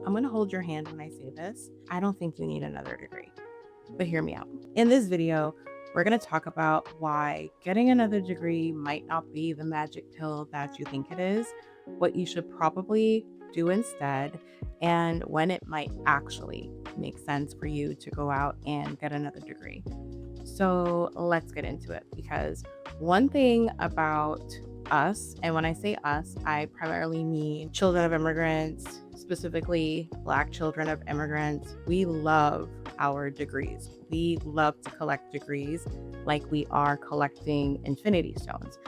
I'm going to hold your hand when I say this. I don't think you need another degree, but hear me out. In this video, we're going to talk about why getting another degree might not be the magic pill that you think it is, what you should probably do instead, and when it might actually make sense for you to go out and get another degree. So let's get into it, because one thing about us, and when I say us, I primarily mean children of immigrants, specifically Black children of immigrants. We love our degrees. We love to collect degrees like we are collecting infinity stones.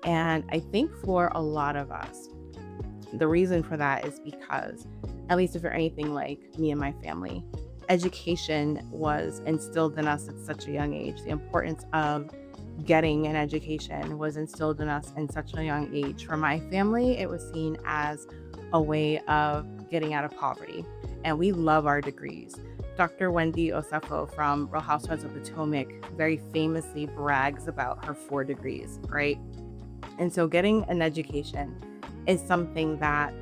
And I think for a lot of us, the reason for that is because, at least if you're anything like me and my family, education was instilled in us at such a young age. The importance of getting an education was instilled in us in such a young age. For my family, it was seen as a way of getting out of poverty. And we love our degrees. Dr. Wendy Osefo from Real Housewives of Potomac very famously brags about her 4 degrees, right? And so getting an education is something that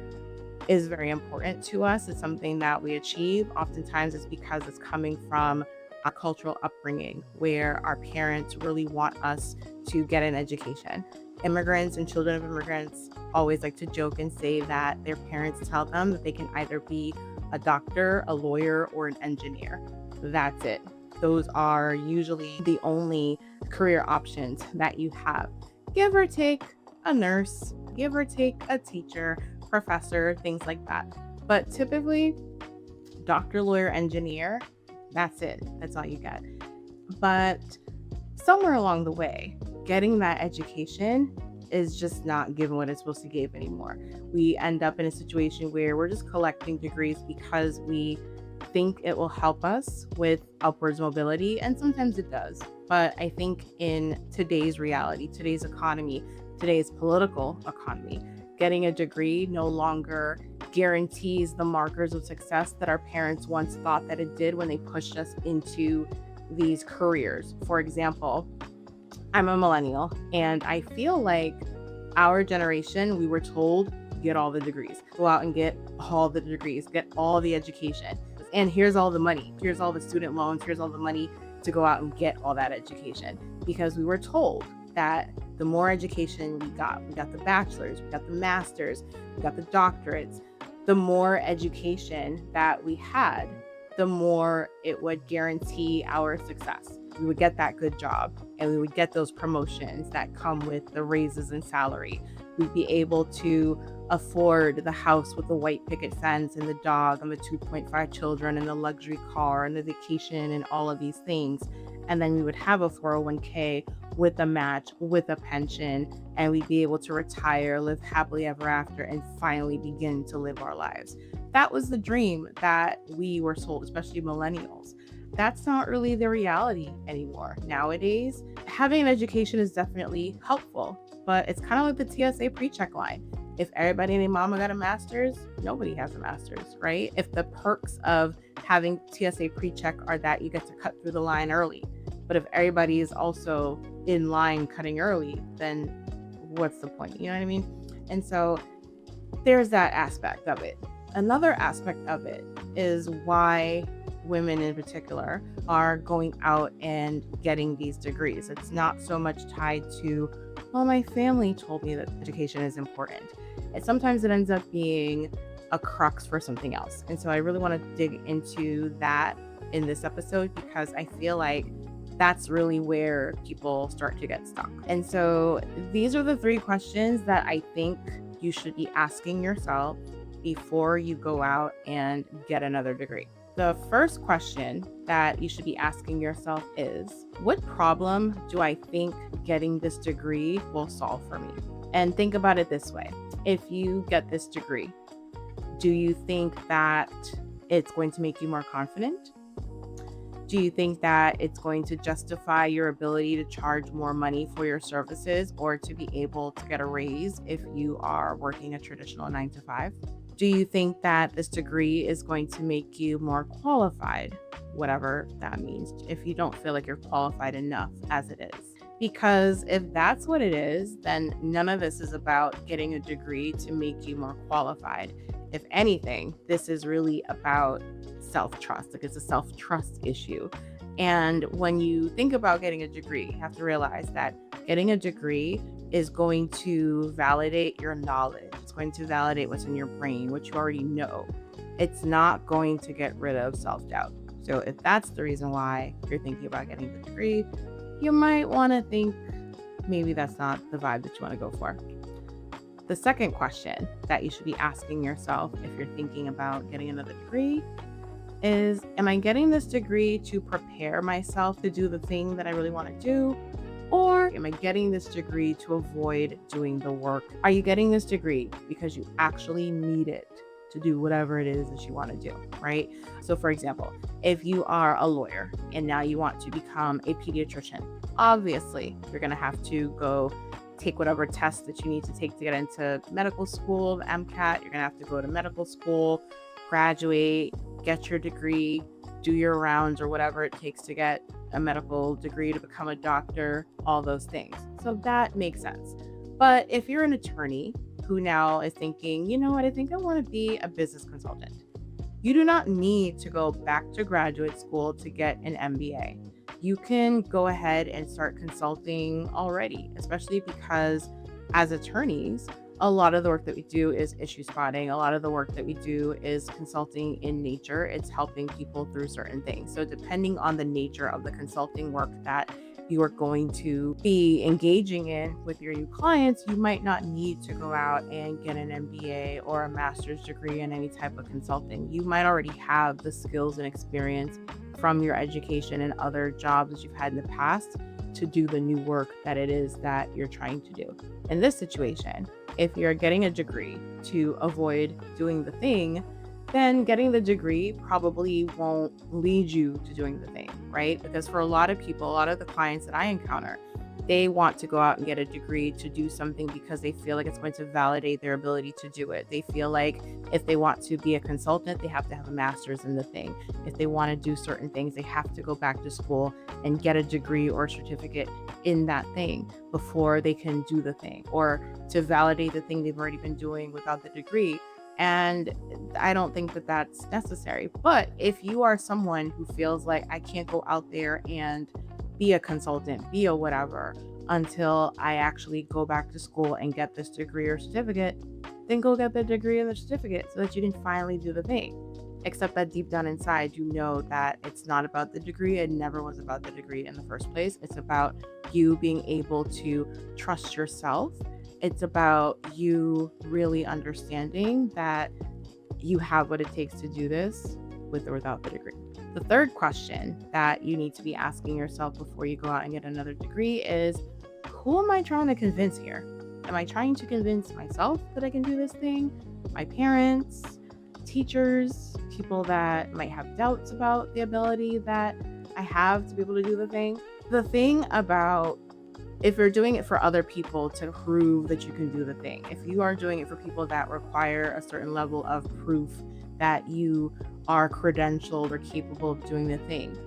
is very important to us. It's something that we achieve. Oftentimes it's because it's coming from a cultural upbringing where our parents really want us to get an education. Immigrants and children of immigrants always like to joke and say that their parents tell them that they can either be a doctor, a lawyer, or an engineer. That's it. Those are usually the only career options that you have. Give or take a nurse, give or take a teacher, professor, things like that. But typically, doctor, lawyer, engineer, that's it. That's all you get. But somewhere along the way, getting that education is just not given what it's supposed to give anymore. We end up in a situation where we're just collecting degrees because we think it will help us with upwards mobility, and sometimes it does. But I think in today's reality, today's economy, today's political economy, getting a degree no longer guarantees the markers of success that our parents once thought that it did when they pushed us into these careers. For example, I'm a millennial, and I feel like our generation, we were told, get all the degrees, go out and get all the degrees, get all the education. And here's all the money, here's all the student loans, here's all the money to go out and get all that education. Because we were told that the more education we got the bachelors, we got the masters, we got the doctorates, the more education that we had, the more it would guarantee our success. We would get that good job, and we would get those promotions that come with the raises in salary. We'd be able to afford the house with the white picket fence and the dog and the 2.5 children and the luxury car and the vacation and all of these things. And then we would have a 401k with a match, with a pension, and we'd be able to retire, live happily ever after, and finally begin to live our lives. That was the dream that we were sold, especially millennials. That's not really the reality anymore. Nowadays, having an education is definitely helpful, but it's kind of like the TSA pre-check line. If everybody and their mama got a master's, nobody has a master's, right? If the perks of having TSA pre-check are that you get to cut through the line early, but if everybody is also in line cutting early, then what's the point? You know what I mean? And so there's that aspect of it. Another aspect of it is why women in particular are going out and getting these degrees. It's not so much tied to, well, my family told me that education is important. And sometimes it ends up being a crux for something else. And so I really want to dig into that in this episode, because I feel like that's really where people start to get stuck. And so these are the 3 questions that I think you should be asking yourself before you go out and get another degree. The first question that you should be asking yourself is, what problem do I think getting this degree will solve for me? And think about it this way. If you get this degree, do you think that it's going to make you more confident? Do you think that it's going to justify your ability to charge more money for your services, or to be able to get a raise if you are working a traditional 9-to-5? Do you think that this degree is going to make you more qualified, whatever that means, if you don't feel like you're qualified enough as it is? Because if that's what it is, then none of this is about getting a degree to make you more qualified. If anything, this is really about self-trust. Like, it's a self-trust issue. And when you think about getting a degree, you have to realize that getting a degree is going to validate your knowledge. It's going to validate what's in your brain, what you already know. It's not going to get rid of self-doubt. So if that's the reason why you're thinking about getting the degree, you might want to think maybe that's not the vibe that you want to go for. The second question that you should be asking yourself if you're thinking about getting another degree is, am I getting this degree to prepare myself to do the thing that I really want to do? Or am I getting this degree to avoid doing the work? Are you getting this degree because you actually need it to do whatever it is that you want to do, right? So for example, if you are a lawyer and now you want to become a pediatrician, obviously you're going to have to go take whatever tests that you need to take to get into medical school, the MCAT. You're going to have to go to medical school, graduate, get your degree, do your rounds or whatever it takes to get a medical degree to become a doctor, all those things. So that makes sense. But if you're an attorney who now is thinking, you know what, I think I want to be a business consultant, you do not need to go back to graduate school to get an MBA. You can go ahead and start consulting already, especially because as attorneys, a lot of the work that we do is issue spotting. A lot of the work that we do is consulting in nature. It's helping people through certain things. So depending on the nature of the consulting work that you are going to be engaging in with your new clients, you might not need to go out and get an MBA or a master's degree in any type of consulting. You might already have the skills and experience from your education and other jobs that you've had in the past to do the new work that it is that you're trying to do. In this situation, if you're getting a degree to avoid doing the thing, then getting the degree probably won't lead you to doing the thing, right? Because for a lot of people, a lot of the clients that I encounter, they want to go out and get a degree to do something because they feel like it's going to validate their ability to do it. They feel like if they want to be a consultant, they have to have a master's in the thing. If they want to do certain things, they have to go back to school and get a degree or a certificate in that thing before they can do the thing, or to validate the thing they've already been doing without the degree. And I don't think that that's necessary. But if you are someone who feels like, I can't go out there and be a consultant, be a whatever, until I actually go back to school and get this degree or certificate, then go get the degree and the certificate so that you can finally do the thing. Except that deep down inside, you know that it's not about the degree. It never was about the degree in the first place. It's about you being able to trust yourself. It's about you really understanding that you have what it takes to do this with or without the degree. The third question that you need to be asking yourself before you go out and get another degree is, who am I trying to convince here? Am I trying to convince myself that I can do this thing? My parents, teachers, people that might have doubts about the ability that I have to be able to do the thing? The thing about, if you're doing it for other people to prove that you can do the thing, if you are doing it for people that require a certain level of proof that you are credentialed or capable of doing the thing,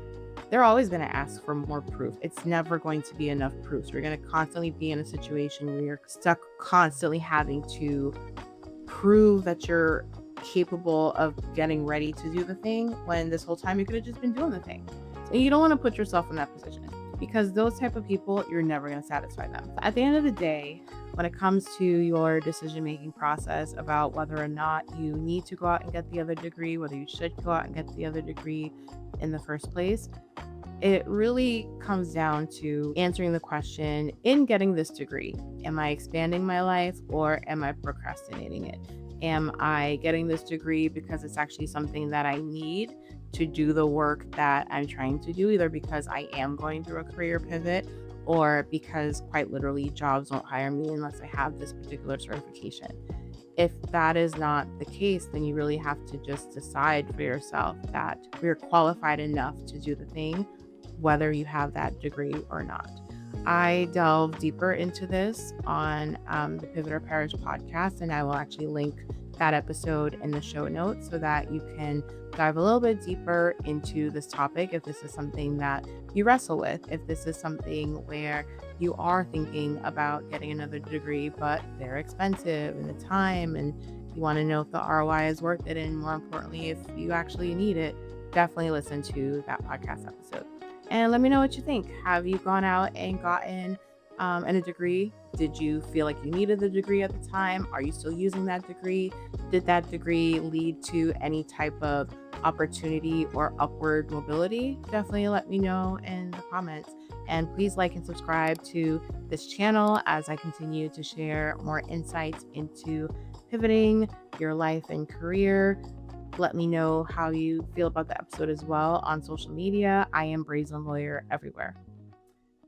they're always going to ask for more proof. It's never going to be enough proof. So you're going to constantly be in a situation where you're stuck constantly having to prove that you're capable of getting ready to do the thing, when this whole time you could have just been doing the thing. So you don't want to put yourself in that position, because those type of people, you're never going to satisfy them. At the end of the day, when it comes to your decision-making process about whether or not you need to go out and get the other degree, whether you should go out and get the other degree in the first place, it really comes down to answering the question, in getting this degree, am I expanding my life or am I procrastinating it? Am I getting this degree because it's actually something that I need to do the work that I'm trying to do, either because I am going through a career pivot or because quite literally jobs won't hire me unless I have this particular certification? If that is not the case, then you really have to just decide for yourself that you're qualified enough to do the thing, whether you have that degree or not. I delve deeper into this on the Pivot or Perish podcast, and I will actually link that episode in the show notes so that you can dive a little bit deeper into this topic if this is something that you wrestle with, if this is something where you are thinking about getting another degree, but they're expensive and the time, and you want to know if the ROI is worth it, and more importantly, if you actually need it, definitely listen to that podcast episode. And let me know what you think. Have you gone out and gotten a degree? Did you feel like you needed the degree at the time? Are you still using that degree? Did that degree lead to any type of opportunity or upward mobility? Definitely let me know in the comments. And please like and subscribe to this channel as I continue to share more insights into pivoting your life and career. Let me know how you feel about the episode as well on social media. I am Brazen Lawyer everywhere.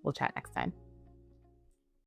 We'll chat next time.